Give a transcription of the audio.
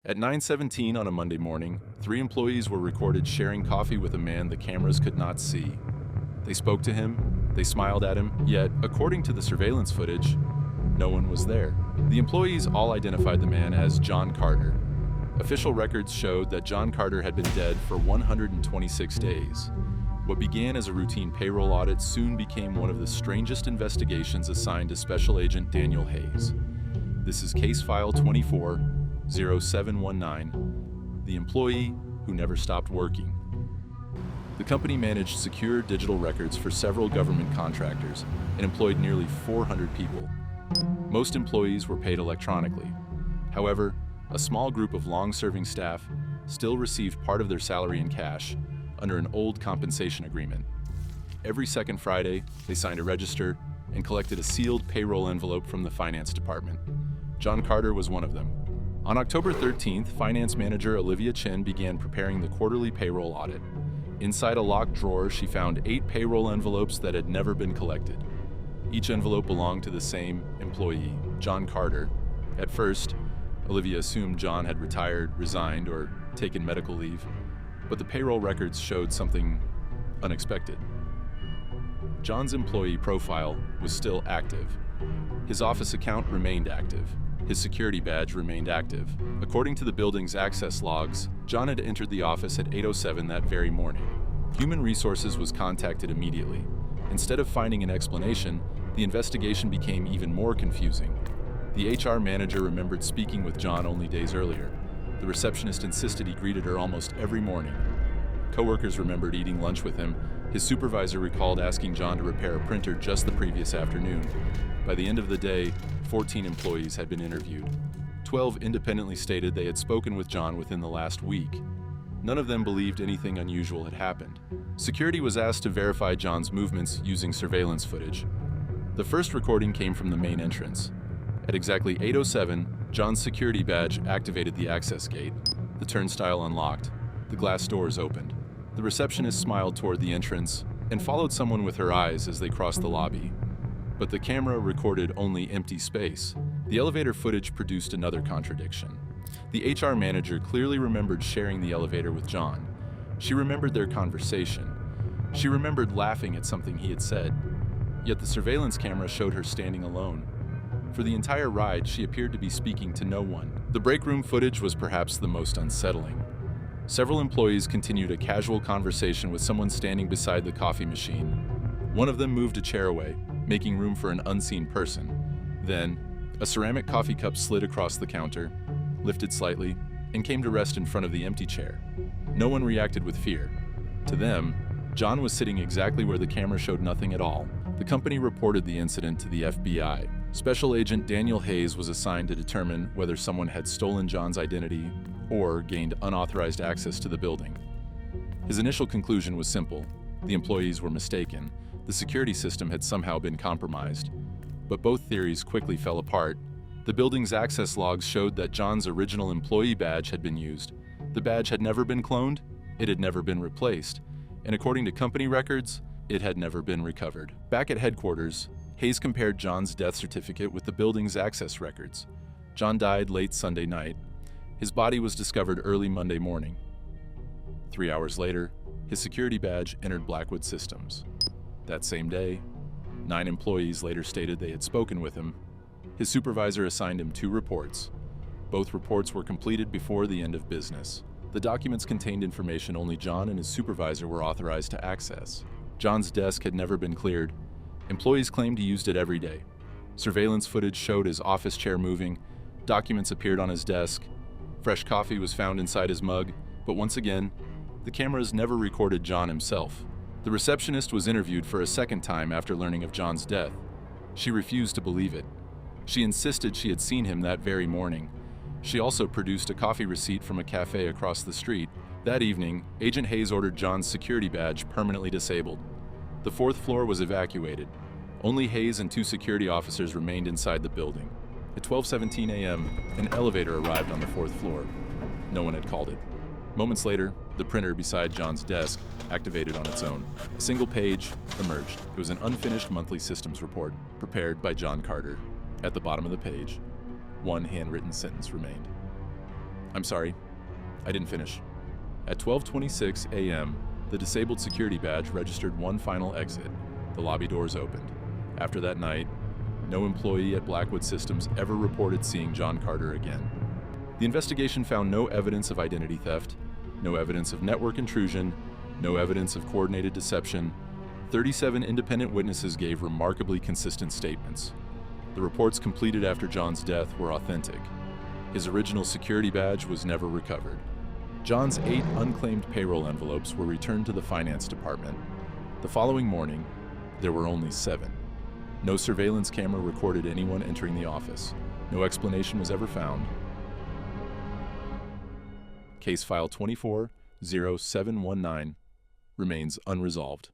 At 9:17 on a Monday morning, 3 employees were recorded sharing coffee with a man the cameras could not see. They spoke to him, they smiled at him, yet, according to the surveillance footage, no one was there. The employees all identified the man as John Carter. Official records showed that John Carter had been dead for 126 days. What began as a routine payroll audit soon became one of the strangest investigations assigned to Special Agent Daniel Hayes. This is Case File 24-0719, the employee who never stopped working. The company managed secure digital records for several government contractors and employed nearly 400 people. Most employees were paid electronically. However, a small group of long-serving staff still received part of their salary in cash under an old compensation agreement. Every second Friday, they signed a register and collected a sealed payroll envelope from the finance department. John Carter was one of them. On October 13th, Finance Manager Olivia Chin began preparing the quarterly payroll audit. Inside a locked drawer, she found 8 payroll envelopes that had never been collected. Each envelope belonged to the same employee, John Carter. At first, Olivia assumed John had retired, resigned, or taken medical leave, but the payroll records showed something unexpected. John's employee profile was still active. His office account remained active. His security badge remained active. According to the building's access logs, John had entered the office at 8:07 that very morning. Human Resources was contacted immediately. Instead of finding an explanation, the investigation became even more confusing. The HR manager remembered speaking with John only days earlier. The receptionist insisted he greeted her almost every morning. Coworkers remembered eating lunch with him. His supervisor recalled asking John to repair a printer just the previous afternoon. By the end of the day, 14 employees had been interviewed. 12 independently stated they had spoken with John within the last week. None of them believed anything unusual had happened. Security was asked to verify John's movements using surveillance footage. The first recording came from the main entrance. At exactly 8:07, John's security badge activated the access gate. The turnstile unlocked. The glass doors opened. The receptionist smiled toward the entrance and followed someone with her eyes as they crossed the lobby. But the camera recorded only empty space. The elevator footage produced another contradiction. The HR manager clearly remembered sharing the elevator with John. She remembered their conversation. She remembered laughing at something he had said. Yet the surveillance camera showed her standing alone. For the entire ride, she appeared to be speaking to no one. The break room footage was perhaps the most unsettling. Several employees continued a casual conversation with someone standing beside the coffee machine. One of them moved a chair away, making room for an unseen person. Then, a ceramic coffee cup slid across the counter, lifted slightly, and came to rest in front of the empty chair. No one reacted with fear. To them, John was sitting exactly where the camera showed nothing at all. The company reported the incident to the FBI. Special Agent Daniel Hayes was assigned to determine whether someone had stolen John's identity or gained unauthorized access to the building. His initial conclusion was simple. The employees were mistaken. The security system had somehow been compromised. But both theories quickly fell apart. The building's access logs showed that John's original employee badge had been used. The badge had never been cloned, it had never been replaced, and according to company records, it had never been recovered. Back at headquarters, Hayes compared John's death certificate with the building's access records. John died late Sunday night. His body was discovered early Monday morning. 3 hours later, his security badge entered Blackwood Systems. That same day, 9 employees later stated they had spoken with him. His supervisor assigned him 2 reports. Both reports were completed before the end of business. The documents contained information only John and his supervisor were authorized to access. John's desk had never been cleared. Employees claimed he used it every day. Surveillance footage showed his office chair moving. Documents appeared on his desk. Fresh coffee was found inside his mug, but once again, the cameras never recorded John himself. The receptionist was interviewed for a second time after learning of John's death. She refused to believe it. She insisted she had seen him that very morning. She also produced a coffee receipt from a cafe across the street. That evening, Agent Hayes ordered John's security badge permanently disabled. The 4th floor was evacuated. Only Hayes and 2 security officers remained inside the building. At 12:17 a.m., an elevator arrived on the 4th floor. No one had called it. Moments later, the printer beside John's desk activated on its own. A single page emerged. It was an unfinished monthly systems report, prepared by John Carter. At the bottom of the page, one handwritten sentence remained. I'm sorry, I didn't finish. At 12:26 a.m., the disabled security badge registered one final exit. The lobby doors opened. After that night, no employee at Blackwood Systems ever reported seeing John Carter again. The investigation found no evidence of identity theft, no evidence of network intrusion, no evidence of coordinated deception. 37 independent witnesses gave remarkably consistent statements. The reports completed after John's death were authentic. His original security badge was never recovered. John's 8 unclaimed payroll envelopes were returned to the finance department. The following morning, there were only 7. No surveillance camera recorded anyone entering the office. No explanation was ever found. Case file 24-0719 remains unresolved.